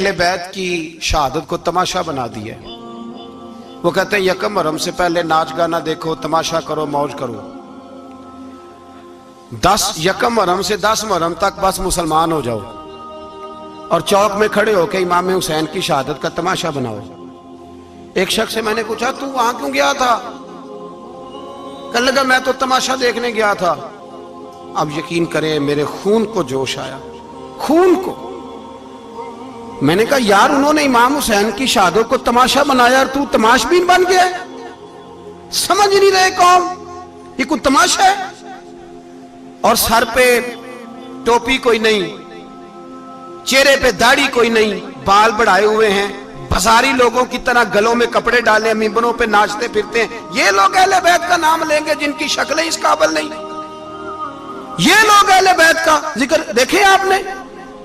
اہل بیت کی شہادت کو تماشا بنا دیا. وہ کہتے ہیں یکم محرم سے پہلے ناچ گانا دیکھو، تماشا کرو، موج کرو. 10 یکم محرم سے 10 محرم تک بس مسلمان ہو جاؤ اور چوک میں کھڑے ہو کے امام حسین کی شہادت کا تماشا بناؤ. ایک شخص سے میں نے پوچھا تو وہاں کیوں گیا تھا؟ کہنے لگا میں تو تماشا دیکھنے گیا تھا. اب یقین کریں میرے خون کو جوش آیا، خون کو. میں نے کہا یار انہوں نے امام حسین کی شہادت کو تماشا بنایا اور تو تماش بین بن گیا. سمجھ نہیں رہے قوم یہ کوئی تماشا ہے. اور سر پہ ٹوپی کوئی نہیں، چہرے پہ داڑھی کوئی نہیں، بال بڑھائے ہوئے ہیں، بازاری لوگوں کی طرح گلوں میں کپڑے ڈالے ممبروں پہ ناچتے پھرتے ہیں. یہ لوگ اہل بیت کا نام لیں گے جن کی شکلیں اس قابل نہیں. یہ لوگ اہل بیت کا ذکر دیکھیں آپ نے.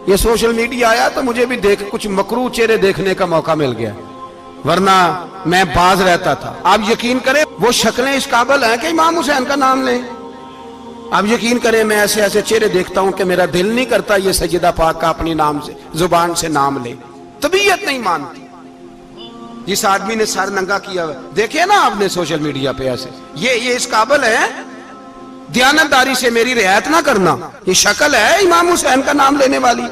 یہ سوشل میڈیا آیا تو مجھے بھی کچھ مکروہ چہرے دیکھنے کا موقع مل گیا، ورنہ میں باز رہتا تھا. آپ یقین کریں وہ شکلیں اس قابل ہیں کہ امام حسین کا نام لیں. آپ یقین کریں میں ایسے ایسے چہرے دیکھتا ہوں کہ میرا دل نہیں کرتا یہ سیدہ پاک کا اپنی نام سے زبان سے نام لے. طبیعت نہیں مانتی. جس آدمی نے سر ننگا کیا دیکھے نا آپ نے سوشل میڈیا پہ ایسے، یہ اس قابل ہے دیانتداری سے میری رعایت نہ کرنا. یہ شکل ہے امام حسین کا نام لینے والی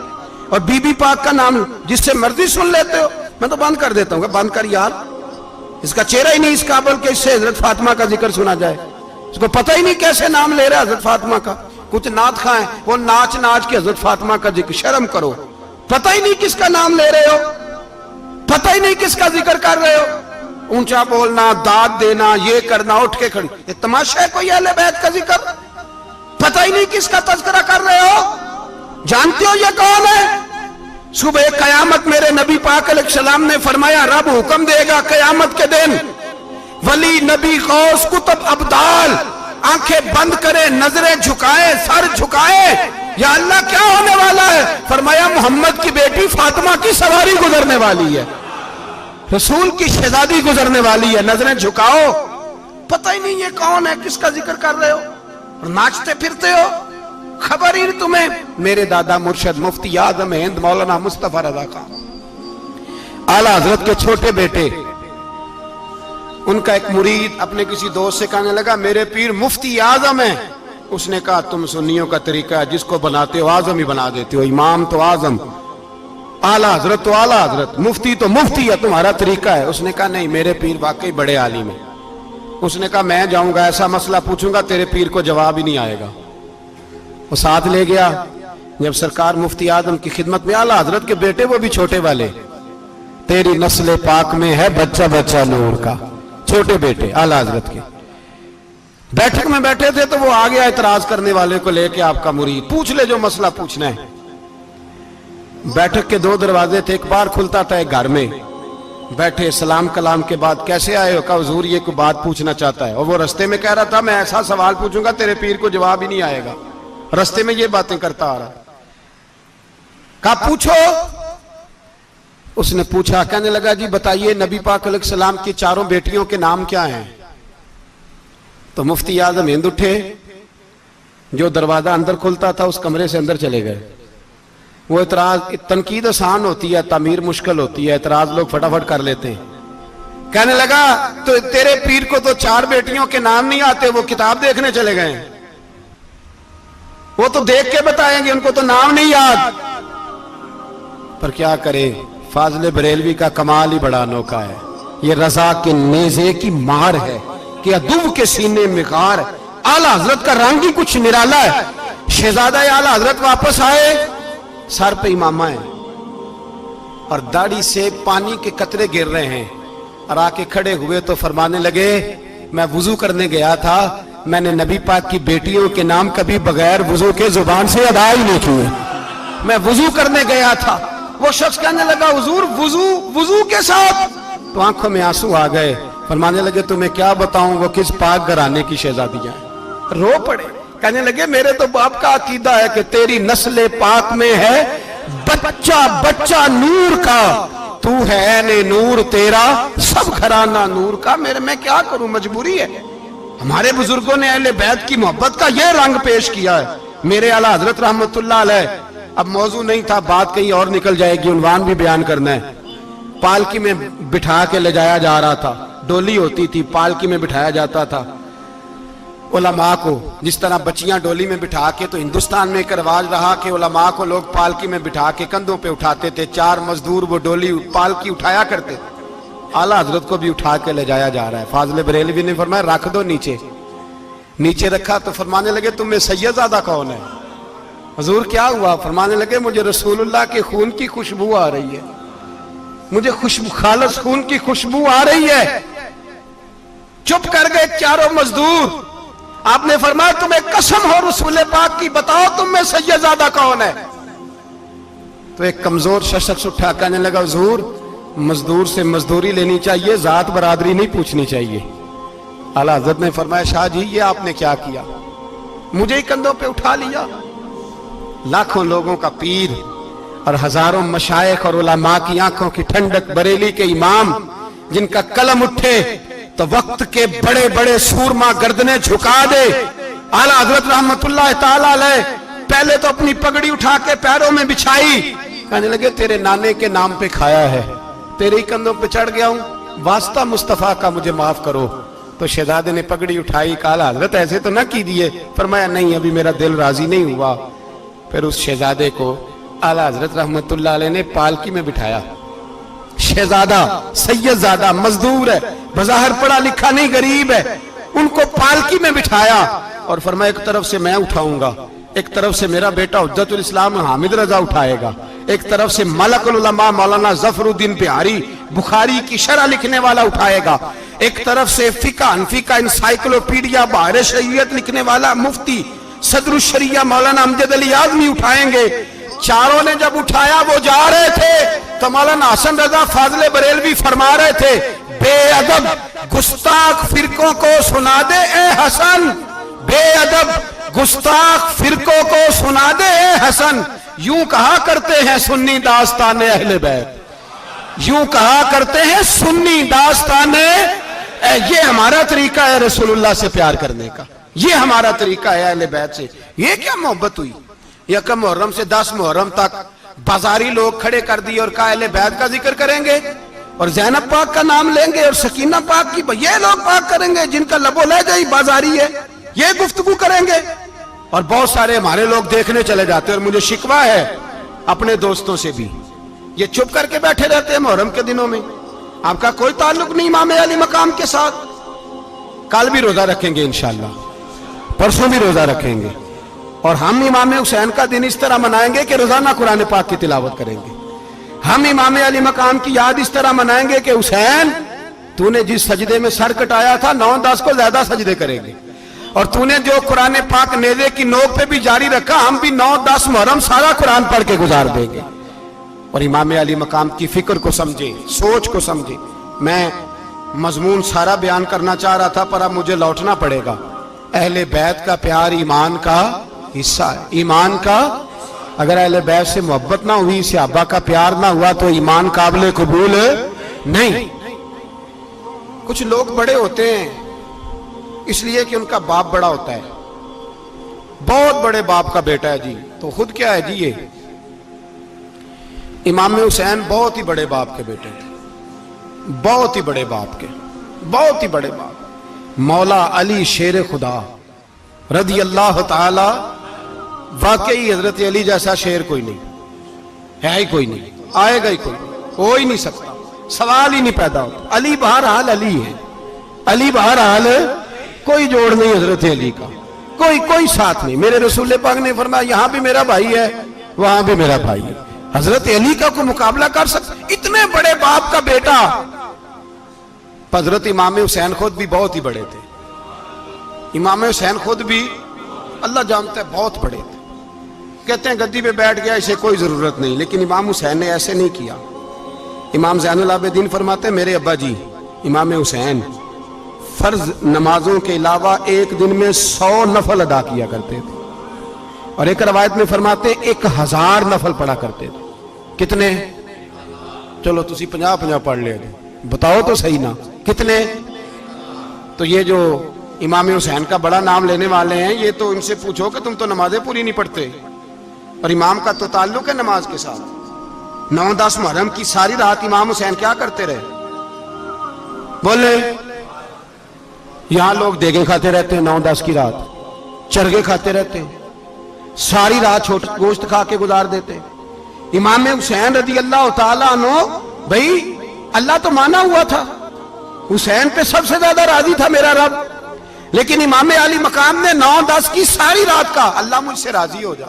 اور بی بی پاک کا نام جس سے مرضی سن لیتے ہو. میں تو بند کر دیتا ہوں کہ بند کر یار، اس کا چہرہ ہی نہیں اس قابل کہ اس سے حضرت فاطمہ کا ذکر سنا جائے. اس کو پتہ ہی نہیں کیسے نام لے رہا حضرت فاطمہ کا. کچھ نعت خواہیں وہ ناچ ناچ کے حضرت فاطمہ کا ذکر. شرم کرو. پتہ ہی نہیں کس کا نام لے رہے ہو، پتہ ہی نہیں کس کا ذکر کر رہے ہو. اونچا بولنا، داد دینا، یہ کرنا، اٹھ کے کھڑی. یہ تماشا ہے کوئی اہل بیت کا ذکر؟ پتہ ہی نہیں کس کا تذکرہ کر رہے ہو. جانتے ہو یہ کون ہے؟ صبح قیامت میرے نبی پاک علیہ السلام نے فرمایا رب حکم دے گا قیامت کے دن ولی، نبی، غوث، کتب، ابدال آنکھیں بند کرے، نظریں جھکائے، سر جھکائے. یا اللہ کیا ہونے والا ہے؟ فرمایا محمد کی بیٹی فاطمہ کی سواری گزرنے والی ہے، رسول کی شہزادی گزرنے والی ہے. نظریں جھکاؤ. پتہ ہی نہیں یہ کون ہے، کس کا ذکر کر رہے ہو اور ناچتے پھرتے ہو. خبر ہی تمہیں. میرے دادا مرشد مفتی اعظم ہند مولانا مصطفیٰ رضا خان اعلیٰ حضرت کے چھوٹے بیٹے، ان کا ایک مرید اپنے کسی دوست سے کہنے لگا میرے پیر مفتی اعظم ہیں. اس نے کہا تم سنیوں کا طریقہ ہے جس کو بناتے ہو اعظم ہی بنا دیتے ہو. امام تو اعظم، اعلیٰ حضرت تو اعلیٰ حضرت، مفتی تو مفتی ہے، تمہارا طریقہ ہے. اس نے کہا نہیں میرے پیر واقعی بڑے عالم ہیں. اس نے کہا میں جاؤں گا ایسا مسئلہ پوچھوں گا تیرے پیر کو جواب ہی نہیں آئے گا. وہ ساتھ لے گیا. جب سرکار مفتی اعظم کی خدمت میں، اعلیٰ حضرت کے بیٹے وہ بھی چھوٹے والے، تیری نسل پاک میں ہے بچہ بچہ نور کا، چھوٹے بیٹے اعلیٰ حضرت کے. بیٹھک میں بیٹھے تھے تو وہ آ گیا اعتراض کرنے والے کو لے کے، آپ کا مرید پوچھ لے جو مسئلہ پوچھنا ہے. بیٹھک کے 2 دروازے تھے، ایک بار کھلتا تھا ایک گھر میں. بیٹھے سلام کلام کے بعد کیسے آئے ہو؟ کہا حضور یہ کوئی بات پوچھنا چاہتا ہے. اور وہ رستے میں کہہ رہا تھا میں ایسا سوال پوچھوں گا تیرے پیر کو جواب ہی نہیں آئے گا. رستے میں یہ باتیں کرتا آ رہا. کہا پوچھو. اس نے پوچھا. کہنے لگا جی بتائیے نبی پاک علیہ السلام کی 4 بیٹیوں کے نام کیا ہیں؟ تو مفتی اعظم ہند اٹھے، جو دروازہ اندر کھلتا تھا اس کمرے سے اندر چلے گئے. وہ اعتراض، تنقید آسان ہوتی ہے، تعمیر مشکل ہوتی ہے، اعتراض لوگ فٹافٹ کر لیتے ہیں. کہنے لگا تو تیرے پیر کو تو 4 بیٹیوں کے نام نہیں آتے، وہ کتاب دیکھنے چلے گئے ہیں، وہ تو دیکھ کے بتائیں گے، ان کو تو نام نہیں یاد. پر کیا کرے، فاضل بریلوی کا کمال ہی بڑا انوکھا ہے. یہ رضا کے نیزے کی مار ہے کہ عدو کے سینے میں غار. اعلیٰ حضرت کا رنگ ہی کچھ نرالا ہے. شہزادہ اعلیٰ حضرت واپس آئے، سر پہ امامہ ہے اور داڑھی سے پانی کے قطرے گر رہے ہیں. اور آ کے کھڑے ہوئے تو فرمانے لگے میں وضو کرنے گیا تھا، میں نے نبی پاک کی بیٹیوں کے نام کبھی بغیر وضو کے زبان سے ادا ہی نہیں کیے. میں وضو کرنے گیا تھا. وہ شخص کہنے لگا حضور وضو کے ساتھ؟ تو آنکھوں میں آنسو آ گئے. فرمانے لگے تمہیں کیا بتاؤں وہ کس پاک گھرانے کی شہزادیاں ہیں. رو پڑے. کہنے لگے میرے تو باپ کا عقیدہ ہے کہ تیری نسل پاک میں ہے بچہ بچہ نور کا، تو ہے عین نور تیرا سب گھرانہ نور کا. میں کیا کروں، مجبوری ہے. ہمارے بزرگوں نے اہل بیت کی محبت کا یہ رنگ پیش کیا ہے. میرے اعلیٰ حضرت رحمت اللہ علیہ اب موضوع نہیں تھا, بات کہیں اور نکل جائے گی, عنوان بھی بیان کرنا ہے. پالکی میں بٹھا کے لے جایا جا رہا تھا, ڈولی ہوتی تھی, پالکی میں بٹھایا جاتا تھا علماء کو, جس طرح بچیاں ڈولی میں بٹھا کے, تو ہندوستان میں ایک رواج رہا کہ علماء کو لوگ پالکی میں بٹھا کے کندھوں پہ اٹھاتے تھے, 4 مزدور وہ ڈولی پالکی اٹھایا کرتے تھے. اعلیٰ حضرت کو بھی اٹھا کے لے جایا جا رہا ہے. فاضل بریلوی نے فرمایا رکھ دو نیچے. نیچے رکھا تو فرمانے لگے تم میں سید زادہ کون ہے؟ حضور کیا ہوا؟ فرمانے لگے مجھے رسول اللہ کے خون کی خوشبو آ رہی ہے, مجھے خالص خون کی خوشبو آ رہی ہے. چپ کر گئے چاروں مزدور. آپ نے فرمایا تمہیں قسم ہو رسول پاک کی, بتاؤ تم میں سید زادہ کون ہے؟ تو ایک کمزور شخص اٹھا کہنے لگا حضور مزدور سے مزدوری لینی چاہیے, ذات برادری نہیں پوچھنی چاہیے. اعلیٰ حضرت نے فرمایا شاہ جی یہ آپ نے کیا کیا, مجھے ہی کندھوں پہ اٹھا لیا. لاکھوں لوگوں کا پیر اور ہزاروں مشائخ اور علماء کی آنکھوں کی ٹھنڈک, بریلی کے امام جن کا قلم اٹھے تو وقت کے بڑے بڑے سورما گردنیں جھکا دے. اعلیٰ حضرت رحمت اللہ تعالی علیہ پہلے تو اپنی پگڑی اٹھا کے پیروں میں بچھائی, کہنے لگے تیرے نانے کے نام پہ کھایا ہے, تیرے ہی کندھوں پہ چڑھ گیا ہوں, واسطہ مصطفیٰ کا مجھے معاف کرو. تو شہزادے نے پگڑی اٹھائی, کہا اعلیٰ حضرت ایسے تو نہ کیجیے. فرمایا نہیں ابھی میرا دل راضی نہیں ہوا. پھر اس شہزادے کو اعلیٰ حضرت رحمت اللہ علیہ نے پالکی میں بٹھایا. شہزادہ سید زادہ مزدور ہے, بظاہر پڑھا لکھا نہیں, غریب ہے, ان کو پالکی میں بٹھایا اور فرمایا ایک طرف سے میں اٹھاؤں گا, ایک طرف سے میرا بیٹا حجت الاسلام حامد رضا اٹھائے گا, ایک طرف سے ملک العلماء مولانا ظفر الدین بہاری بخاری کی شرح لکھنے والا اٹھائے گا, ایک طرف سے فقہ حنفی کا انسائکلوپیڈیا بحر شریعت لکھنے والا مفتی صدر الشریعہ مولانا امجد علی اعظمی اٹھائیں گے. چاروں نے جب اٹھایا وہ جا رہے تھے تو مولانا حسن رضا فاضل بریلوی فرما رہے تھے بے ادب گستاخ فرقوں کو سنا دے اے حسن, بے ادب گستاخ فرقوں کو سنا دے اے حسن. یوں کہا کرتے ہیں سنی داستان اہل بیت, یوں کہا کرتے ہیں سنی داستان. یہ ہمارا طریقہ ہے رسول اللہ سے پیار کرنے کا, یہ ہمارا طریقہ ہے اہل بیت سے. یہ کیا محبت ہوئی؟ یکم محرم سے 10 محرم تک بازاری لوگ کھڑے کر دیے اور کہا اہل بیت کا ذکر کریں گے اور زینب پاک کا نام لیں گے اور سکینہ پاک کی, یہ لوگ پاک کریں گے جن کا لب و لہجہ ہی بازاری ہے, یہ گفتگو کریں گے. اور بہت سارے ہمارے لوگ دیکھنے چلے جاتے ہیں, اور مجھے شکوہ ہے اپنے دوستوں سے بھی, یہ چپ کر کے بیٹھے رہتے ہیں محرم کے دنوں میں. آپ کا کوئی تعلق نہیں امام علی مقام کے ساتھ. کل بھی روزہ رکھیں گے انشاءاللہ, پرسوں بھی روزہ رکھیں گے, اور ہم امام حسین کا دن اس طرح منائیں گے کہ روزانہ قرآن پاک کی تلاوت کریں گے. ہم امام علی مقام کی یاد اس طرح منائیں گے کہ حسین تو نے جس سجدے میں سر کٹایا تھا 9-10 کو زیادہ سجدے کریں گے, اور تو نے جو قرآن پاک نیزے کی نوک پہ بھی جاری رکھا, ہم بھی 9-10 محرم سارا قرآن پڑھ کے گزار دیں گے. اور امام علی مقام کی فکر کو سمجھیں, سوچ کو سمجھیں. میں مضمون سارا بیان کرنا چاہ رہا تھا پر اب مجھے لوٹنا پڑے گا. اہل بیت کا پیار ایمان کا حصہ ہے, ایمان کا. اگر اہل بیت سے محبت نہ ہوئی, صحابہ کا پیار نہ ہوا تو ایمان قابل قبول نہیں. کچھ لوگ بڑے ہوتے ہیں اس لیے کہ ان کا باپ بڑا ہوتا ہے, بہت بڑے باپ کا بیٹا ہے جی, تو خود کیا ہے جی, یہ امام حسین بہت ہی بڑے باپ کے بیٹے تھے, بہت ہی بڑے باپ کے, بہت ہی بڑے باپ. مولا علی شیر خدا رضی اللہ تعالی, واقعی حضرت علی جیسا شیر کوئی نہیں ہے, ہی کوئی نہیں, آئے گا ہی کوئی نہیں, ہو ہی نہیں سکتا, سوال ہی نہیں پیدا ہوتا. علی بہرحال علی ہے, علی بہرحال کوئی جوڑ نہیں حضرت علی کا, کوئی ساتھ نہیں. میرے رسول پاک نے فرمایا یہاں بھی میرا بھائی ہے وہاں بھی میرا بھائی ہے, حضرت علی کا کوئی مقابلہ کر سکتا؟ اتنے بڑے باپ کا بیٹا. حضرت امام حسین خود بھی بہت ہی بڑے تھے, امام حسین خود بھی اللہ جانتا ہے بہت بڑے تھے. کہتے ہیں گدی پہ بیٹھ گیا اسے کوئی ضرورت نہیں, لیکن امام حسین نے ایسے نہیں کیا. امام زین العابدین فرماتے ہیں میرے ابا جی امام حسین فرض نمازوں کے علاوہ ایک دن میں 100 نفل ادا کیا کرتے تھے, اور ایک روایت میں فرماتے ہیں 1000 نفل پڑھا کرتے تھے. کتنے؟ چلو تسی 50 پڑھ لے, بتاؤ تو صحیح نا کتنے؟ تو یہ جو امام حسین کا بڑا نام لینے والے ہیں, یہ تو ان سے پوچھو کہ تم تو نمازیں پوری نہیں پڑھتے, اور امام کا تو تعلق ہے نماز کے ساتھ. 9-10 محرم کی ساری رات امام حسین کیا کرتے رہے؟ بولے. یہاں لوگ دیگیں کھاتے رہتے ہیں 9-10 کی رات, چرگے کھاتے رہتے ہیں, ساری رات گوشت کھا کے گزار دیتے ہیں. امام حسین رضی اللہ تعالیٰ عنہ, بھائی اللہ تو مانا ہوا تھا, حسین پہ سب سے زیادہ راضی تھا میرا رب, لیکن امام علی مقام نے 9-10 کی ساری رات کا اللہ مجھ سے راضی ہو جا,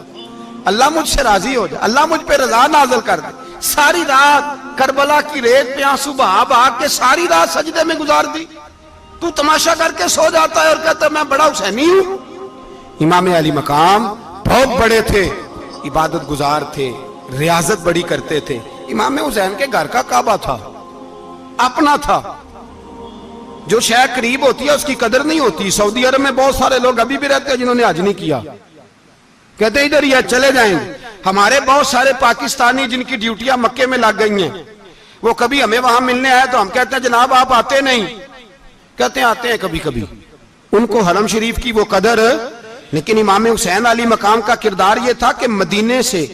اللہ مجھ سے راضی ہو جا, اللہ مجھ پہ رضا نازل کر دے. ساری رات کربلا کی ریت پہ آنسو بہا بہا کے ساری رات سجدے میں گزار دی. تو تماشا کر کے سو جاتا ہے اور کہتا ہے میں بڑا حسینی ہوں. امام علی مقام بہت بڑے تھے, عبادت گزار تھے, ریاضت بڑی کرتے تھے. امام حسین کے گھر کا کعبہ تھا, اپنا تھا. جو شے قریب ہوتی ہے اس کی قدر نہیں ہوتی. سعودی عرب میں بہت سارے لوگ ابھی بھی رہتے ہیں جنہوں نے حج نہیں کیا, کہتے ہیں ادھر یہ چلے جائیں. ہمارے بہت سارے پاکستانی جن کی ڈیوٹیاں مکے میں لگ گئی ہیں, وہ کبھی ہمیں وہاں ملنے آئے تو ہم کہتے ہیں جناب آپ آتے نہیں, کہتے ہیں آتے ہیں کبھی کبھی. ان کو حرم شریف کی وہ قدر. لیکن امام حسین علی مقام کا کردار یہ تھا کہ مدینے سے,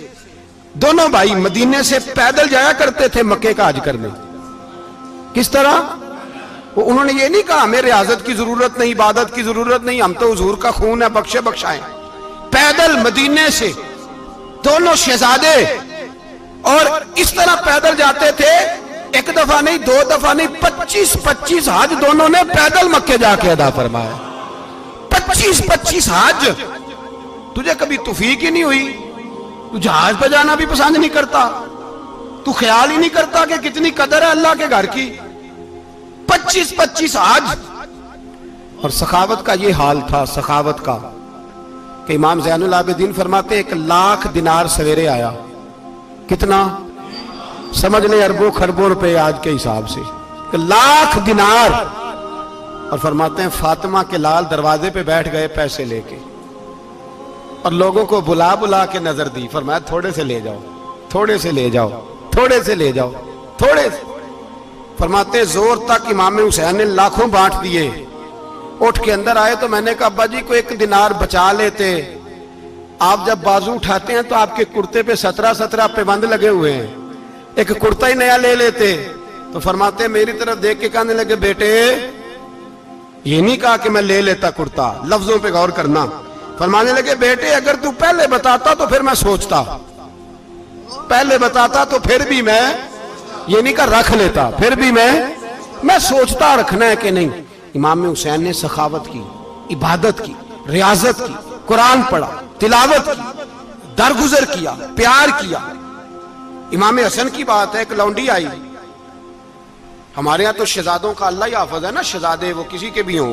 دونوں بھائی مدینے سے پیدل جایا کرتے تھے مکے کا حج کرنے. کس طرح؟ انہوں نے یہ نہیں کہا ہمیں ریاضت کی ضرورت نہیں, عبادت کی ضرورت نہیں, ہم تو حضور کا خون ہے بخشے بخشائیں. پیدل مدینے سے دونوں شہزادے, اور اس طرح پیدل جاتے تھے. ایک دفعہ نہیں, 2 دفعہ نہیں, 25 حج دونوں نے پیدل مکے جا کے ادا فرمایا. 25 حج. تجھے کبھی توفیق ہی نہیں ہوئی, تو جہاز پہ جانا بھی پسند نہیں کرتا, تو خیال ہی نہیں کرتا کہ کتنی قدر ہے اللہ کے گھر کی. 25 حج. اور سخاوت کا یہ حال تھا, سخاوت کا, کہ امام زین العابدین فرماتے 1,00,000 دینار سویرے آیا. کتنا؟ سمجھ لیں اربوں خربوں روپے آج کے حساب سے. 1,00,000 دینار. اور فرماتے ہیں فاطمہ کے لال دروازے پہ بیٹھ گئے پیسے لے کے, اور لوگوں کو بلا بلا کے نظر دی. فرمایا تھوڑے سے لے جاؤ, تھوڑے سے لے جاؤ, تھوڑے سے لے جاؤ, تھوڑے سے. فرماتے ہیں زور تک امام حسین نے لاکھوں بانٹ دیے. اٹھ کے اندر آئے تو میں نے کہا ابا جی کو 1 دینار بچا لیتے. آپ جب بازو اٹھاتے ہیں تو آپ کے کرتے پہ 17 پابند لگے ہوئے ہیں, ایک کرتا ہی نیا لے لیتے. تو فرماتے ہیں میری طرف دیکھ کے کہنے لگے بیٹے یہ نہیں کہا کہ میں لے لیتا کرتا, لفظوں پہ غور کرنا. فرمانے لگے بیٹے اگر تو پہلے بتاتا تو پھر میں سوچتا, پہلے بتاتا تو پھر بھی میں یہ نہیں کہا رکھ لیتا, پھر بھی میں سوچتا رکھنا ہے کہ نہیں. امام حسین نے سخاوت کی, عبادت کی, ریاضت کی, قرآن پڑھا, تلاوت کی, درگزر کیا, پیار کیا. امام حسن کی بات ہے, ایک لونڈی آئی. ہمارے ہاں تو شہزادوں کا اللہ ہی حافظ ہے نا, شہزادے وہ کسی کے بھی ہوں.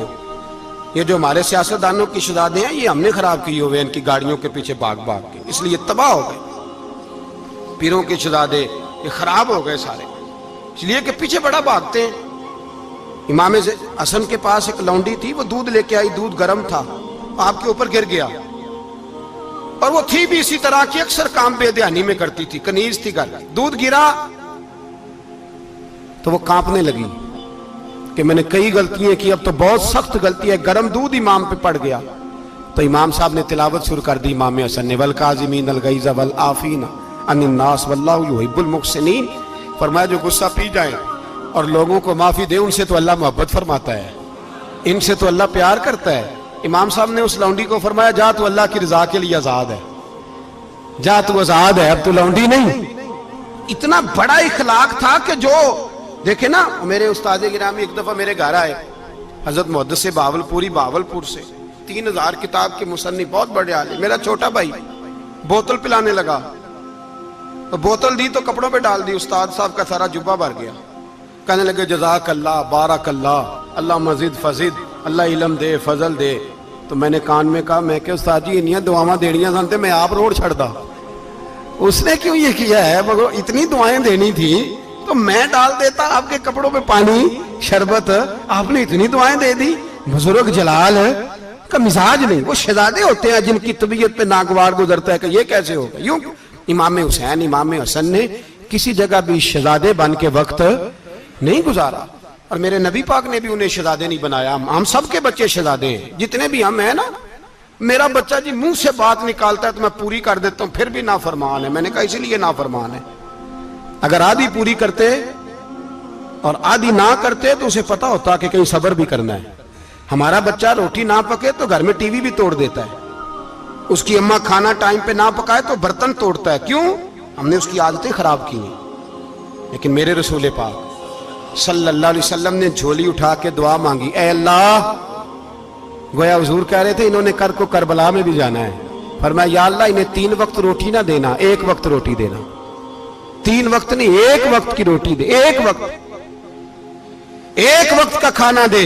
یہ جو ہمارے سیاستدانوں کی شہزادے ہیں یہ ہم نے خراب کیے ہوئے, ان کی گاڑیوں کے پیچھے بھاگ بھاگ کے, اس لیے تباہ ہو گئے. پیروں کے شہزادے یہ خراب ہو گئے سارے, اس لیے کہ پیچھے بڑا بھاگتے ہیں. امام حسن کے پاس ایک لونڈی تھی, وہ دودھ لے کے آئی, دودھ گرم تھا, آپ کے اوپر گر گیا. اور وہ تھی بھی اسی طرح کی, اکثر کام بے دھیانی میں کرتی تھی, کنیز تھی گھر. دودھ گرا تو وہ کانپنے لگی کہ میں نے کئی غلطیاں کی, اب تو بہت سخت غلطی ہے. گرم دودھ امام پہ پڑ گیا. تو امام صاحب نے تلاوت شروع کر دی امام حسن نے, والکاظمین الغیظ والعافین عن الناس واللہ یحب المحسنین. فرمایا جو غصہ پی جائیں اور لوگوں کو معافی دے, ان سے تو اللہ محبت فرماتا ہے, ان سے تو اللہ پیار کرتا ہے. امام صاحب نے اس لونڈی کو فرمایا جا تو اللہ کی رضا کے لیے آزاد ہے, جا تو آزاد ہے, اب تو لونڈی نہیں. اتنا بڑا اخلاق تھا کہ جو دیکھیں نا, میرے استاد گرامی ایک دفعہ میرے گھر آئے, حضرت محدث باولپوری, باولپور سے, 3000 کتاب کے مصنف, بہت بڑے عالم. میرا چھوٹا بھائی بوتل پلانے لگا, بوتل دی تو کپڑوں پہ ڈال دی, استاد صاحب کا سارا جبہ بھر گیا. کہنے لگے جزاک اللہ, بارک اللہ, اللہ مزید فزید, اللہ علم دے, فضل دے. تو میں نے کان میں کہا, میں کہ استاد جی انیاں دعاواں دینیاں سنتے, میں آپ روڑ چھڑ دا. اس نے کیوں یہ کیا ہے, اتنی دعائیں دینی تھی تو میں ڈال دیتا آپ کے کپڑوں پہ پانی شربت, آپ نے اتنی دعائیں دے دی. بزرگ جلال کا مزاج نہیں. وہ شہزادے ہوتے ہیں جن کی طبیعت پہ ناگوار گزرتا ہے کہ یہ کیسے ہوگا. یوں امام حسین, امام حسن نے کسی جگہ بھی شہزادے بن کے وقت نہیں گزارا, اور میرے نبی پاک نے بھی انہیں شہزادے نہیں بنایا. ہم سب کے بچے شہزادے ہیں, جتنے بھی ہم ہیں نا. میرا بچہ جی منہ سے بات نکالتا ہے تو میں پوری کر دیتا ہوں، پھر بھی نافرمان ہے۔ میں نے کہا اسی لیے نافرمان ہے، اگر آدھی پوری کرتے اور آدھی نہ کرتے تو اسے پتا ہوتا کہ کہیں صبر بھی کرنا ہے۔ ہمارا بچہ روٹی نہ پکے تو گھر میں ٹی وی بھی توڑ دیتا ہے، اس کی اماں کھانا ٹائم پہ نہ پکائے تو برتن توڑتا ہے۔ کیوں؟ ہم نے اس کی عادتیں خراب کی ہیں۔ لیکن میرے رسول پاک صلی اللہ علیہ وسلم نے جھولی اٹھا کے دعا مانگی، اے اللہ، گویا حضور کہہ رہے تھے انہوں نے کر کو کربلا میں بھی جانا ہے، فرمایا یا اللہ انہیں 3 وقت روٹی نہ دینا، 1 وقت روٹی دینا۔ 3 وقت نہیں، 1 وقت کی روٹی دے، 1 وقت کا کھانا دے۔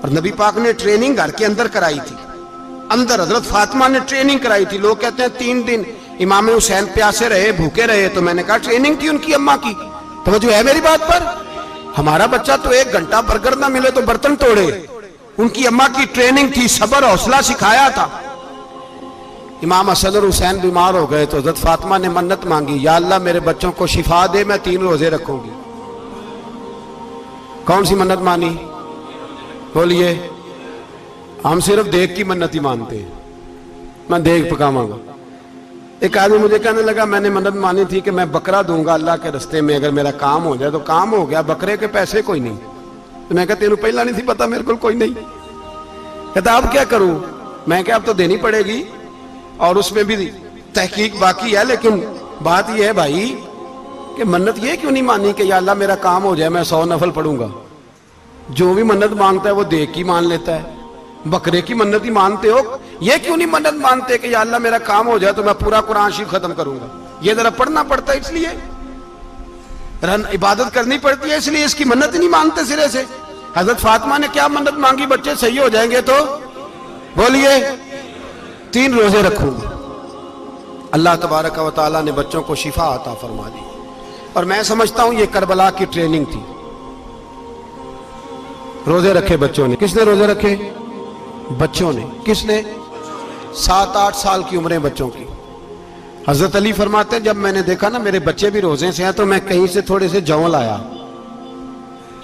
اور نبی پاک نے ٹریننگ گھر کے اندر کرائی تھی، اندر حضرت فاطمہ نے ٹریننگ کرائی تھی۔ لوگ کہتے ہیں 3 دن امام حسین پیاسے رہے، بھوکے رہے، تو میں نے کہا ٹریننگ تھی ان کی اماں کی۔ توجہ ہے میری بات پر؟ ہمارا بچہ تو 1 گھنٹہ برگر نہ ملے تو برتن توڑے، ان کی اماں کی ٹریننگ تھی، صبر حوصلہ سکھایا تھا۔ امام حسن اور حسین بیمار ہو گئے تو حضرت فاطمہ نے منت مانگی، یا اللہ میرے بچوں کو شفا دے، میں 3 روزے رکھوں گی۔ کون سی منت مانی؟ بولیے۔ ہم صرف دیکھ کی منت ہی مانتے ہیں، میں دیکھ پکاواں گا۔ ایک آدمی مجھے کہنے لگا میں نے منت مانی تھی کہ میں بکرا دوں گا اللہ کے رستے میں، اگر میرا کام ہو جائے، تو کام ہو گیا، بکرے کے پیسے کوئی نہیں۔ تو میں کہا تیرے پہلا نہیں تھی پتا میرے کو کوئی نہیں؟ کہتا اب کیا کروں؟ میں کہا اب تو دینی پڑے گی، اور اس میں بھی تحقیق باقی ہے، لیکن بات یہ ہے بھائی کہ منت یہ کیوں نہیں مانی کہ یا اللہ میرا کام ہو جائے میں 100 نفل پڑھوں گا؟ جو بھی منت مانگتا ہے وہ دیکھ کی مان لیتا ہے، بکرے کی منت ہی مانتے ہو، یہ کیوں نہیں منت مانتے کہ یا اللہ میرا کام ہو جائے تو میں پورا قرآن شریف ختم کروں گا؟ یہ ذرا پڑھنا پڑتا ہے، اس لیے عبادت کرنی پڑتی ہے، اس لیے اس کی منت نہیں مانتے سرے سے۔ حضرت فاطمہ نے کیا منت مانگی؟ بچے صحیح ہو جائیں گے تو بولیے 3 روزے رکھوں گی۔ اللہ تبارک و تعالیٰ نے بچوں کو شفا عطا فرما دی، اور میں سمجھتا ہوں یہ کربلا کی ٹریننگ تھی۔ روزے رکھے بچوں نے۔ کس نے روزے رکھے؟ بچوں نے۔ کس نے؟ 7-8 سال کی عمریں بچوں کی۔ حضرت علی فرماتے ہیں جب میں نے دیکھا نا میرے بچے بھی روزے سے ہیں تو میں کہیں سے تھوڑے سے جوں لایا،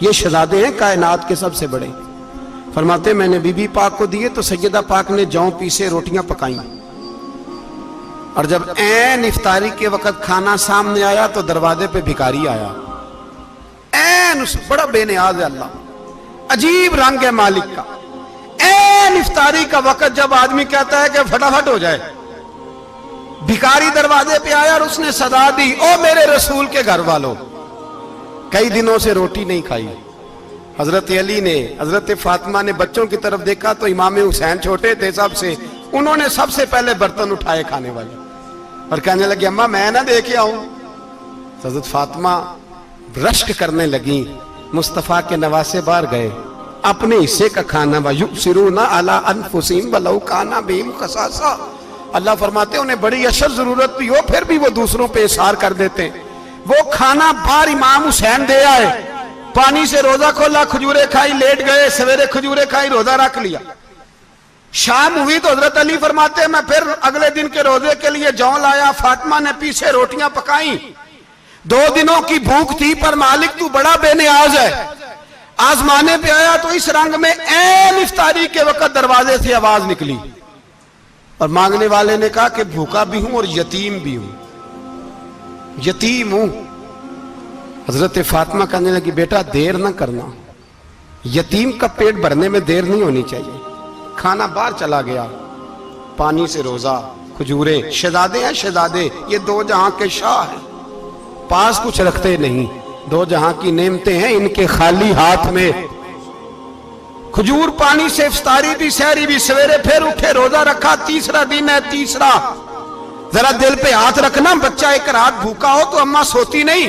یہ شہزادے ہیں کائنات کے سب سے بڑے۔ فرماتے ہیں میں نے بی بی پاک کو دیے تو سیدہ پاک نے جوں پیسے روٹیاں پکائیں، اور جب عین افطاری کے وقت کھانا سامنے آیا تو دروازے پہ بھکاری آیا، عین اس بڑا بے نیاز ہے اللہ، عجیب رنگ ہے مالک کا۔ عین افطاری کا وقت جب آدمی کہتا ہے کہ فٹافٹ ہو جائے، بھکاری دروازے پہ آیا اور اس نے صدا دی، او میرے رسول کے گھر والوں، کئی دنوں سے روٹی نہیں کھائی۔ حضرت علی نے، حضرت فاطمہ نے بچوں کی طرف دیکھا تو امام حسین چھوٹے تھے سب سے، انہوں نے سب سے پہلے برتن اٹھائے کھانے والے، اور کہنے لگے اماں میں نہ دے کے آؤں؟ حضرت فاطمہ رشک کرنے لگیں، مصطفیٰ کے نواسے باہر گئے، اپنے حصے کا کھانا وَيُؤْثِرُونَ عَلَىٰ أَنفُسِهِمْ وَلَوْ كَانَ بِهِمْ خَصَاصَةٌ۔ اللہ فرماتے ہیں انہیں بڑی اشد ضرورت بھی ہو پھر بھی وہ دوسروں پہ اثار کر دیتے ہیں۔ وہ کھانا باہر امام حسین دے آئے، پانی سے روزہ کھولا، کھجورے کھائی، لیٹ گئے، سویرے کھجورے کھائی، روزہ رکھ لیا۔ شام ہوئی تو حضرت علی فرماتے ہیں میں پھر اگلے دن کے روزے کے لیے جوں لایا، فاطمہ نے پیچھے روٹیاں پکائیں۔ 2 دنوں کی بھوک تھی پر مالک تو بڑا بے نیاز ہے، آزمانے پہ آیا تو اس رنگ میں عین افطاری کے وقت دروازے سے آواز نکلی، اور مانگنے والے نے کہا کہ بھوکا بھی ہوں اور یتیم بھی ہوں، یتیم ہوں۔ حضرت فاطمہ کہنے لگی بیٹا دیر نہ کرنا، یتیم کا پیٹ بھرنے میں دیر نہیں ہونی چاہیے۔ کھانا باہر چلا گیا، پانی سے روزہ، کھجورے، شہزادے ہیں شہزادے، یہ 2 جہاں کے شاہ ہیں، پاس کچھ رکھتے نہیں، 2 جہاں کی نعمتیں ہیں ان کے خالی ہاتھ میں۔ کھجور پانی سے افطاری بھی، سحری بھی، سویرے پھر اٹھے، روزہ رکھا، تیسرا دن ہے، تیسرا۔ ذرا دل پہ ہاتھ رکھنا، بچہ ایک رات بھوکا ہو تو اماں سوتی نہیں،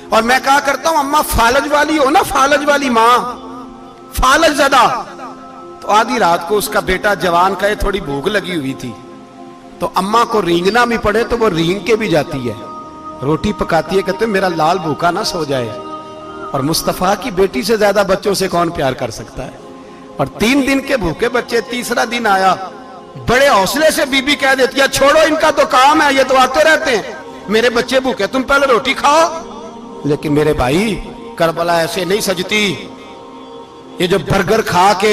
اور میں کہا کرتا ہوں اماں فالج والی ہو نا، فالج والی ماں، فالج زدہ، تو آدھی رات کو اس کا بیٹا جوان کہے تھوڑی بھوک لگی ہوئی تھی تو اماں کو رینگنا بھی پڑے تو وہ رینگ کے بھی جاتی ہے، روٹی پکاتی ہے، کہتے ہیں میرا لال بھوکا نہ سو جائے۔ اور مصطفیٰ کی بیٹی سے زیادہ بچوں سے کون پیار کر سکتا ہے؟ اور 3 دن کے بھوکے بچے، تیسرا دن آیا، بڑے حوصلے سے بی بی کہہ دیتی ہے چھوڑو ان کا تو کام ہے، یہ تو آتے رہتے ہیں، میرے بچے بھوکے تم پہلے روٹی کھاؤ۔ لیکن میرے بھائی کربلا ایسے نہیں سجتی، یہ جو برگر کھا کے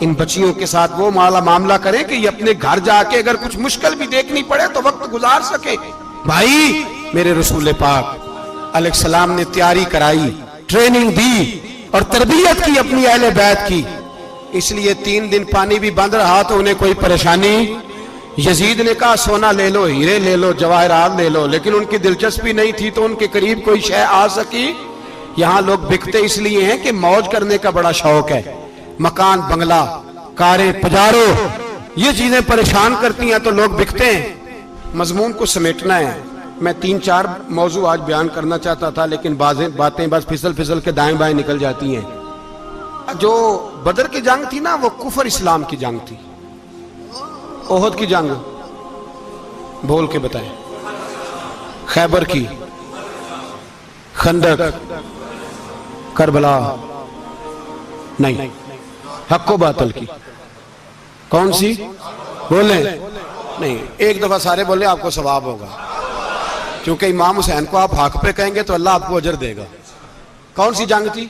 ان بچیوں کے ساتھ وہ معاملہ کریں کہ یہ اپنے گھر جا کے اگر کچھ مشکل بھی دیکھنی پڑے تو وقت گزار سکے. بھائی میرے رسول پاک علیہ السلام نے تیاری کرائی، ٹریننگ دی اور تربیت کی اپنی اہل بیت کی. اس لیے 3 دن پانی بھی بند رہا تو انہیں کوئی پریشانی. یزید نے کہا سونا لے لو، ہیرے لے لو، جواہرات لے لو، لیکن ان کی دلچسپی نہیں تھی تو ان کے قریب کوئی شے آ سکی. یہاں لوگ بکتے اس لیے ہیں کہ موج کرنے کا بڑا شوق ہے. مکان، بنگلہ، کاریں، پجارو، یہ چیزیں پریشان کرتی ہیں تو لوگ بکتے ہیں. مضمون کو سمیٹنا ہے. میں 3-4 موضوع آج بیان کرنا چاہتا تھا لیکن باتیں بس پھسل کے دائیں بائیں نکل جاتی ہیں. جو بدر کی جنگ تھی نا وہ کفر اسلام کی جنگ تھی. احد کی جنگ بول کے بتائیں. خیبر کی، خندق، کربلا نہیں، حق و باطل کی. کون سی بولیں؟ نہیں، ایک دفعہ سارے بولے آپ کو ثواب ہوگا، کیونکہ امام حسین کو آپ حق پہ کہیں گے تو اللہ آپ کو اجر دے گا. کون سی جنگ تھی؟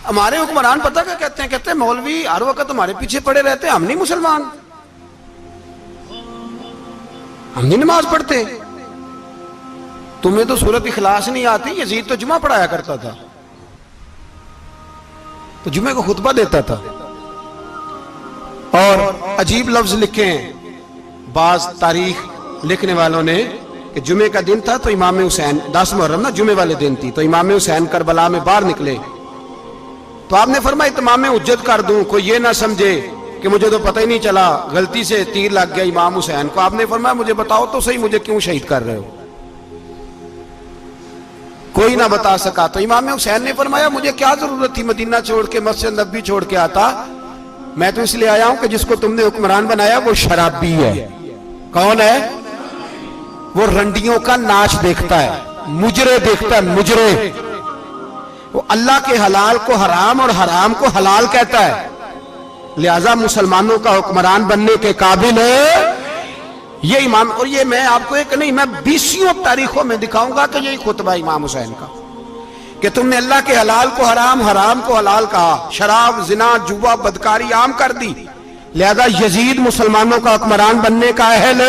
ہمارے حکمران پتہ کیا کہتے ہیں؟ کہتے ہیں مولوی ہر وقت ہمارے پیچھے پڑے رہتے ہیں، ہم نہیں مسلمان، ہم نہیں نماز پڑھتے. تمہیں تو سورۃ اخلاص نہیں آتی. یزید تو جمعہ پڑھایا کرتا تھا، تو جمعے کو خطبہ دیتا تھا. اور عجیب لفظ لکھے ہیں بعض تاریخ لکھنے والوں نے کہ جمعے کا دن تھا تو امام حسین 10 محرم نا جمعے والے دن تھی، تو امام حسین کربلا میں باہر نکلے تو آپ نے فرمایا اتمام حجت کر دوں، کوئی یہ نہ سمجھے کہ مجھے تو پتہ ہی نہیں چلا، غلطی سے تیر لگ گیا امام حسین کو. آپ نے فرمایا مجھے بتاؤ تو صحیح مجھے کیوں شہید کر رہے ہو؟ کوئی نہ بتا سکا. تو امام حسین نے فرمایا مجھے کیا ضرورت تھی مدینہ چھوڑ کے، مسجد نبوی چھوڑ کے آتا. میں تو اس لیے آیا ہوں کہ جس کو تم نے حکمران بنایا وہ شرابی ہے. کون ہے وہ؟ رنڈیوں کا ناچ دیکھتا ہے، مجرے دیکھتا ہے، مجرے. وہ اللہ کے حلال کو حرام اور حرام کو حلال کہتا ہے. لہذا مسلمانوں کا حکمران بننے کے قابل ہے یہ امام. اور یہ میں آپ کو ایک نہیں، میں 20 تاریخوں میں دکھاؤں گا کہ یہی خطبہ امام حسین کا کہ تم نے اللہ کے حلال کو حرام، حرام کو حلال کہا، شراب، زنا، جوا، بدکاری عام کر دی. لہذا یزید مسلمانوں کا حکمران بننے کا اہل.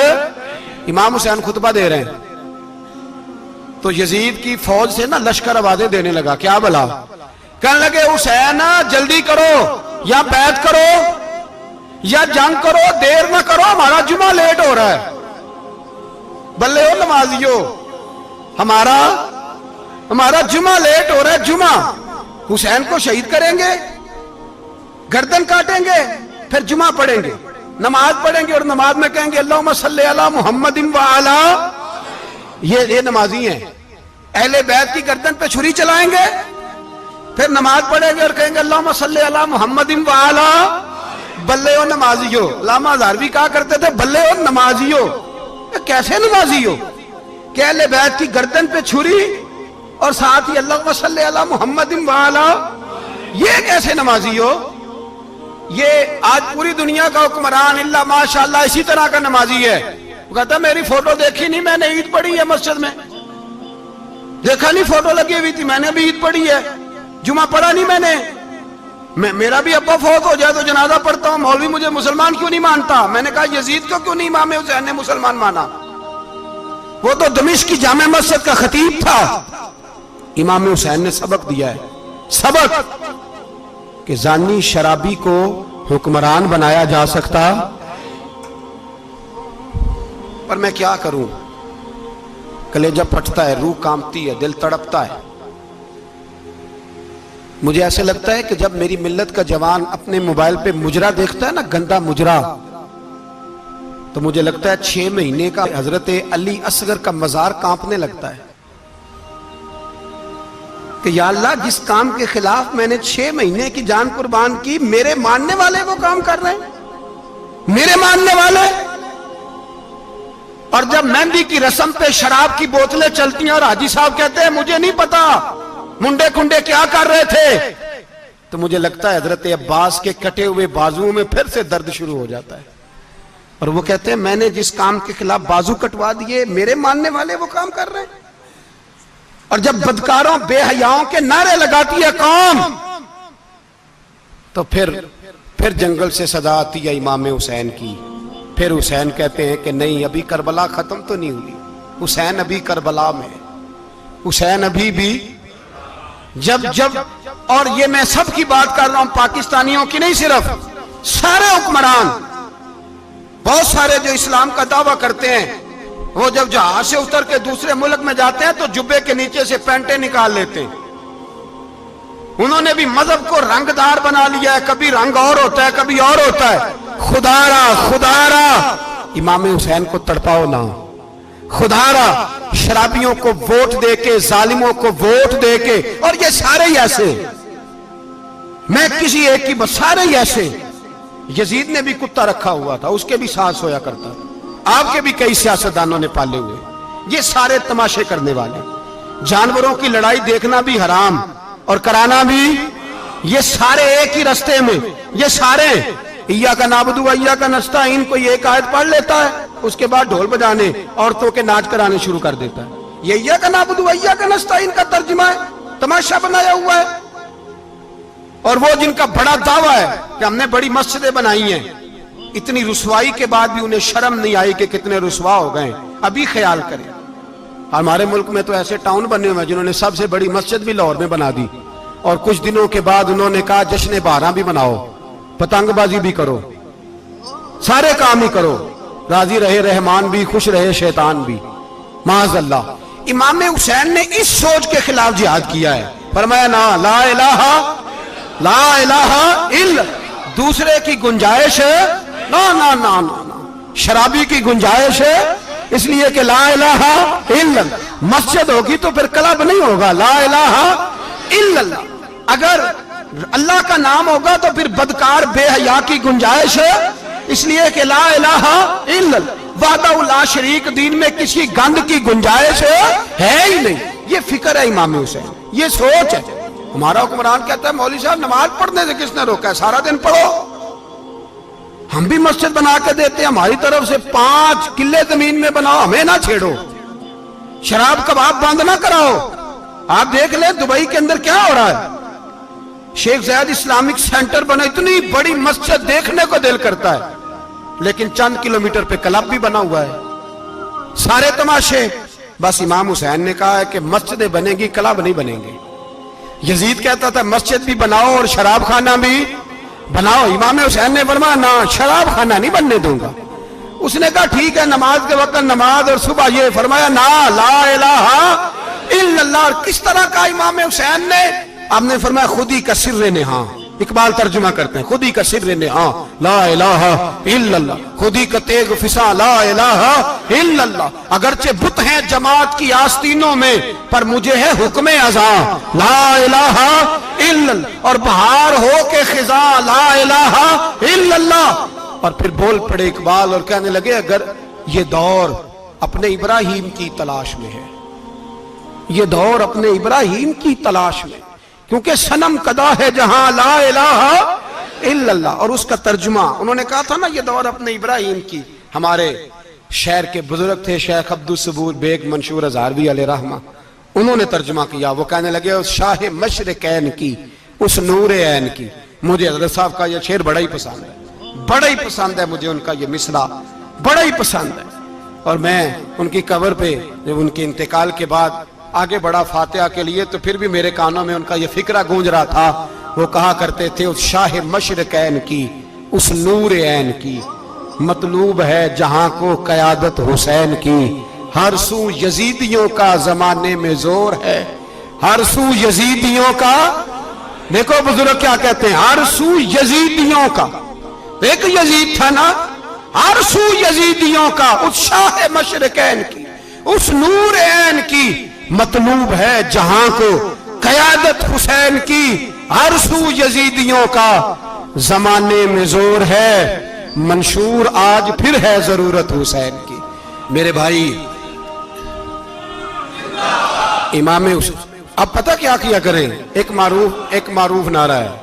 امام حسین خطبہ دے رہے ہیں تو یزید کی فوج سے نا لشکر آوازیں دینے لگا. کیا بلا؟ کہنے لگے حسین جلدی کرو، یا بیعت کرو یا جنگ کرو، دیر نہ کرو، ہمارا جمعہ لیٹ ہو رہا ہے. بلے ہو نمازیو، ہمارا جمعہ لیٹ ہو رہا ہے. جمعہ حسین کو شہید کریں گے، گردن کاٹیں گے، پھر جمعہ پڑھیں گے، نماز پڑھیں گے اور نماز میں کہیں گے اللہم صلی علی محمد وعلی. یہ نمازی ہیں. اہل بیت کی گردن پہ چھری چلائیں گے، پھر نماز پڑھیں گے اور کہیں گے اللہم صلی علی محمد وعلی. بلے ہو نمازیو. علامہ ہزاروی کہا کرتے تھے بلے ہو نمازیو. کیسے نمازیو کہ اہل بیت کی گردن پہ چھری اور ساتھ ہی اللہم صلی علی محمد وعلی؟ یہ کیسے نمازیو؟ یہ آج پوری دنیا کا حکمران اللہ ماشاءاللہ اسی طرح کا نمازی ہے. وہ کہتا ہے میری فوٹو دیکھی نہیں، میں نے عید پڑھی ہے مسجد میں. دیکھا نہیں فوٹو لگی ہوئی تھی، میں نے بھی عید پڑھی ہے، جمعہ پڑھا نہیں میں نے. میرا بھی ابا فوت ہو جائے تو جنازہ پڑھتا ہوں. مولوی مجھے مسلمان کیوں نہیں مانتا؟ میں نے کہا یزید کو کیوں نہیں امام حسین نے مسلمان مانا؟ وہ تو دمشق کی جامع مسجد کا خطیب تھا. امام حسین نے سبق دیا ہے، سبق کہ زانی شرابی کو حکمران بنایا جا سکتا. پر میں کیا کروں، کلیجہ پھٹتا ہے، روح کانپتی ہے، دل تڑپتا ہے. مجھے ایسے لگتا ہے کہ جب میری ملت کا جوان اپنے موبائل پہ مجرا دیکھتا ہے نا، گندا مجرا، تو مجھے لگتا ہے 6 مہینے کا حضرت علی اصغر کا مزار کانپنے لگتا ہے کہ یا اللہ جس کام کے خلاف میں نے 6 مہینے کی جان قربان کی، میرے ماننے والے وہ کام کر رہے ہیں، میرے ماننے والے. اور جب مہندی کی رسم پہ شراب کی بوتلیں چلتی ہیں اور حاجی صاحب کہتے ہیں مجھے نہیں پتا منڈے کنڈے کیا کر رہے تھے، تو مجھے لگتا ہے حضرت عباس کے کٹے ہوئے بازوؤں میں پھر سے درد شروع ہو جاتا ہے. اور وہ کہتے ہیں میں نے جس کام کے خلاف بازو کٹوا دیے، میرے ماننے والے وہ کام کر رہے ہیں. اور جب بدکاروں بے حیاؤں کے نعرے لگاتی ہے قوم تو پھر جنگل سے صدا آتی ہے امام حسین کی. پھر حسین کہتے ہیں کہ نہیں، ابھی کربلا ختم تو نہیں ہوئی، حسین ابھی کربلا میں، حسین ابھی بھی جب اور یہ میں سب کی بات کر رہا ہوں، پاکستانیوں کی نہیں، صرف سارے حکمران، بہت سارے جو اسلام کا دعویٰ کرتے ہیں، وہ جب جہاز سے اتر کے دوسرے ملک میں جاتے ہیں تو جبے کے نیچے سے پینٹیں نکال لیتے ہیں. انہوں نے بھی مذہب کو رنگ دار بنا لیا ہے، کبھی رنگ اور ہوتا ہے کبھی اور ہوتا ہے. خدا را امام حسین کو تڑپاؤ نہ، خدا را شرابیوں کو ووٹ دے کے، ظالموں کو ووٹ دے کے، اور یہ سارے ہی ایسے، میں کسی ایک کی بس، سارے ہی ایسے. یزید نے بھی کتا رکھا ہوا تھا، اس کے بھی ساتھ سویا کرتا تھا، آپ کے بھی کئی سیاستدانوں نے پالے ہوئے. یہ سارے تماشے کرنے والے، جانوروں کی لڑائی دیکھنا بھی حرام اور کرانا بھی، یہ سارے ایک ہی رستے میں، یہ سارے ایاک نعبد و ایاک نستعین، کوئی ایک آیت پڑھ لیتا ہے، اس کے بعد ڈھول بجانے، عورتوں کے ناچ کرانے شروع کر دیتا ہے. یہ ایاک نعبد و ایاک نستعین کا ترجمہ ہے، تماشا بنایا ہوا ہے. اور وہ جن کا بڑا دعویٰ ہے کہ ہم نے بڑی مسجدیں بنائی ہیں، اتنی رسوائی کے بعد بھی انہیں شرم نہیں آئی کہ کتنے رسوا ہو گئے. ابھی خیال کریں، ہمارے ملک میں تو ایسے ٹاؤن بنے ہوئے ہیں جنہوں نے سب سے بڑی مسجد بھی لاہور میں بنا دی، اور کچھ دنوں کے بعد انہوں نے کہا جشن بہاراں بھی بناؤ، پتنگ بازی بھی کرو، سارے کام ہی کرو، راضی رہے رحمان بھی، خوش رہے شیطان بھی. معاذ اللہ. امام حسین نے اس سوچ کے خلاف جہاد کیا ہے، فرمایا نا لا الہ الا، دوسرے کی گنجائش ہے نا، شرابی کی گنجائش ہے، اس لیے کہ لا الہ الا، مسجد ہوگی تو پھر کلب نہیں ہوگا، لا الہ الا اللہ. اگر اللہ کا نام ہوگا تو پھر بدکار بے حیا کی گنجائش ہے، اس لیے کہ لا الہ الا اللہ، وحدہ لا شریک دین میں کسی گند کی گنجائش ہے ہی نہیں. یہ فکر ہے امام حسین، یہ سوچ ہے. ہمارا حکمران کہتا ہے مولوی صاحب نماز پڑھنے سے کس نے روکا ہے، سارا دن پڑھو. ہم بھی مسجد بنا کے دیتے ہیں، ہماری طرف سے 5 کلے زمین میں بناؤ، ہمیں نہ چھیڑو. شراب کباب بند نہ کراؤ. آپ دیکھ لیں دبئی کے اندر کیا ہو رہا ہے، شیخ زید اسلامک سینٹر بنا، اتنی بڑی مسجد دیکھنے کو دل کرتا ہے، لیکن چند کلومیٹر پہ کلب بھی بنا ہوا ہے، سارے تماشے. بس امام حسین نے کہا ہے کہ مسجدیں بنیں گی، کلب نہیں بنیں گے. یزید کہتا تھا مسجد بھی بناؤ اور شراب خانہ بھی بناؤ. امام حسین نے فرمایا نہ، شراب خانہ نہیں بننے دوں گا. اس نے کہا ٹھیک ہے، نماز کے وقت نماز اور صبح یہ. فرمایا نا لا الہ الا اللہ. اور کس طرح کا امام حسین نے، آپ نے فرمایا خودی کا سر نہاں. اقبال ترجمہ کرتے ہیں خودی کا سر نہاں لا الہ الا اللہ، خودی کا تیغ فساں لا الہ الا اللہ. اگرچہ بت ہیں جماعت کی آستینوں میں، پر مجھے ہے حکم ازاں لا الہ الا اللہ. اور بہار ہو کے خزاں لا الہ الا اللہ. اور پھر بول پڑے اقبال اور کہنے لگے اگر یہ دور اپنے ابراہیم کی تلاش میں ہے، یہ دور اپنے ابراہیم کی تلاش میں، کیونکہ صنم کدا ہے جہاں لا الہ الا اللہ. اور اس کا ترجمہ انہوں نے کہا تھا نا یہ دور اپنے ابراہیم کی. ہمارے شہر کے بزرگ تھے شیخ عبدالصبور بیگ منشور ہزاروی علیہ رحمہ، انہوں نے ترجمہ کیا. وہ کہنے لگے اس شاہ مشرقین کی، اس نور عین کی. مجھے حضرت صاحب کا یہ شعر بڑا ہی پسند ہے، بڑا ہی پسند ہے مجھے ان کا یہ مصرع بڑا ہی پسند ہے. اور میں ان کی قبر پہ جب ان کے انتقال کے بعد آگے بڑھا فاتحہ کے لیے تو پھر بھی میرے کانوں میں ان کا یہ فکرہ گونج رہا تھا. وہ کہا کرتے تھے اس شاہ مشرقین کی، اس نور عین کی، مطلوب ہے جہاں کو قیادت حسین کی. ہر سو یزیدیوں کا زمانے میں زور ہے، ہر سو یزیدیوں کا. دیکھو بزرگ کیا کہتے ہیں، ہر سو یزیدیوں کا. ایک یزید تھا نا، ہر سو یزیدیوں کا، اس شاہ مشرقین کی، اس نور عین کی، مطلوب ہے جہاں کو قیادت حسین کی. ہر سو یزیدیوں کا زمانے میں زور ہے، منشور آج پھر ہے ضرورت حسین کی. میرے بھائی امام حسین، اب پتہ کیا کیا کریں، ایک معروف نعرہ ہے،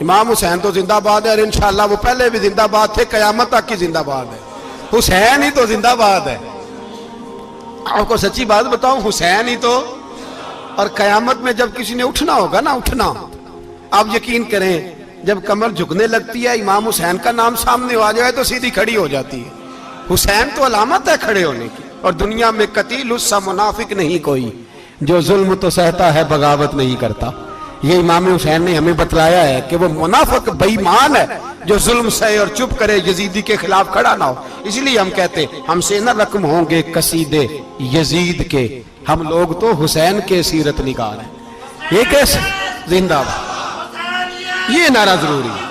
امام حسین تو زندہ باد ہے، اور انشاءاللہ وہ پہلے بھی زندہ باد تھے، قیامت تک کی زندہ باد ہے. حسین ہی تو زندہ باد ہے. آپ کو سچی بات بتاؤں، حسین ہی تو. اور قیامت میں جب کسی نے اٹھنا ہوگا نا، اٹھنا، آپ یقین کریں جب کمر جھکنے لگتی ہے امام حسین کا نام سامنے آ جائے تو سیدھی کھڑی ہو جاتی ہے. حسین تو علامت ہے کھڑے ہونے کی. اور دنیا میں قتیل اس سا منافق نہیں کوئی جو ظلم تو سہتا ہے بغاوت نہیں کرتا. یہ امام حسین نے ہمیں بتلایا ہے کہ وہ منافق بے ایمان ہے جو ظلم سہے اور چپ کرے, یزیدی کے خلاف کھڑا نہ ہو. اس لیے ہم کہتے ہم سے نہ رقم ہوں گے قصیدے یزید کے, ہم لوگ تو حسین کے سیرت نگار ہیں. یہ کیسے زندہ باد, یہ نعرہ ضروری ہے.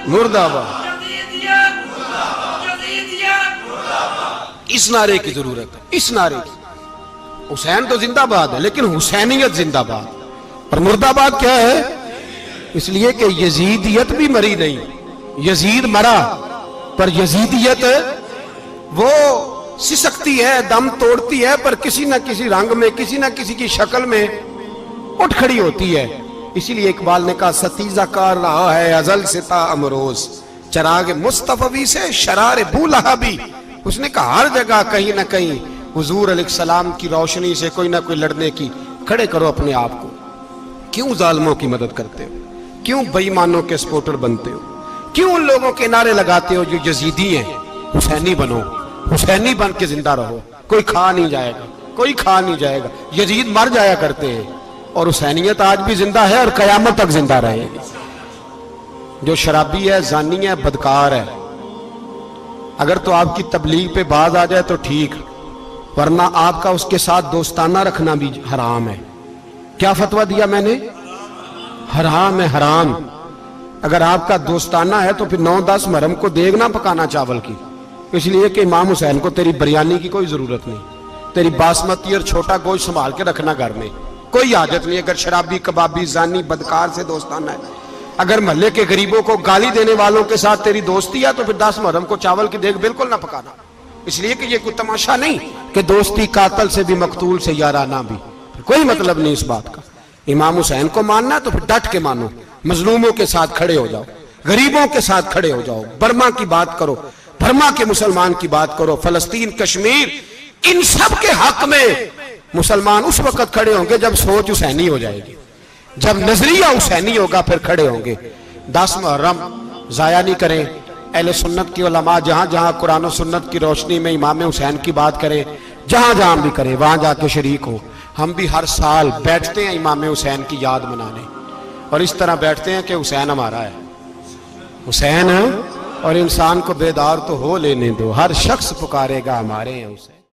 مردہ باد, اس نعرے کی ضرورت ہے, اس نعرے کی. حسین تو زندہ باد ہے لیکن حسینیت زندہ باد. اور مردہ باد کیا ہے؟ اس لیے کہ یزیدیت بھی مری نہیں, یزید مرا پر یزیدیت وہ سسکتی ہے, دم توڑتی ہے, پر کسی نہ کسی رنگ میں, کسی نہ کسی کی شکل میں اٹھ کھڑی ہوتی ہے. اسی لیے اقبال نے کہا ستیزہ کار رہا ہے ازل سے تا امروز, چراغ مصطفی سے شرار بو لہبی. اس نے کہا ہر جگہ کہیں نہ کہیں حضور علیہ السلام کی روشنی سے کوئی نہ کوئی لڑنے کی. کھڑے کرو اپنے آپ کو. کیوں ظالموں کی مدد کرتے ہو؟ کیوں بے ایمانوں کے سپورٹر بنتے ہو؟ کیوں ان لوگوں کے نعرے لگاتے ہو جو یزیدی ہیں؟ حسینی بنو, حسینی بن کے زندہ رہو. کوئی کھا نہیں جائے گا, کوئی کھا نہیں جائے گا. یزید مر جایا کرتے ہیں اور حسینیت آج بھی زندہ ہے اور قیامت تک زندہ رہے گی. جو شرابی ہے, زانی ہے, بدکار ہے, اگر تو آپ کی تبلیغ پہ باز آ جائے تو ٹھیک, ورنہ آپ کا اس کے ساتھ دوستانہ رکھنا بھی حرام ہے. کیا فتویٰ دیا میں نے؟ حرام ہے, حرام. اگر آپ کا دوستانہ ہے تو پھر 9-10 محرم کو دیگ نہ پکانا چاول کی, اس لیے کہ امام حسین کو تیری بریانی کی کوئی ضرورت نہیں. تیری باسمتی اور چھوٹا گوشت سنبھال کے رکھنا گھر میں, کوئی حاجت نہیں. اگر شرابی, کبابی, زانی, بدکار سے دوستانہ ہے, اگر محلے کے غریبوں کو گالی دینے والوں کے ساتھ تیری دوستی ہے تو پھر 10 محرم کو چاول کی دیگ بالکل نہ پکانا. اس لیے کہ یہ کوئی تماشا نہیں کہ دوستی قاتل سے بھی مقتول سے یارانہ بھی, کوئی مطلب نہیں اس بات کا. امام حسین کو ماننا ہے تو پھر ڈٹ کے مانو, مظلوموں کے ساتھ کھڑے ہو جاؤ, غریبوں کے ساتھ کھڑے ہو جاؤ, برما کی بات کرو, برما کے مسلمان کی بات کرو, فلسطین, کشمیر, ان سب کے حق میں مسلمان اس وقت کھڑے ہوں گے جب سوچ حسینی ہو جائے گی, جب نظریہ حسینی ہوگا پھر کھڑے ہوں گے. 10 محرم ضائع نہیں کریں. اہل سنت کی علماء جہاں جہاں قرآن و سنت کی روشنی میں امام حسین کی بات کریں, جہاں جہاں بھی کریں, وہاں جا کے شریک ہوں. ہم بھی ہر سال بیٹھتے ہیں امام حسین کی یاد منانے, اور اس طرح بیٹھتے ہیں کہ حسین ہمارا ہے, حسین ہے, اور انسان کو بیدار تو ہو لینے دو, ہر شخص پکارے گا ہمارے ہیں حسین.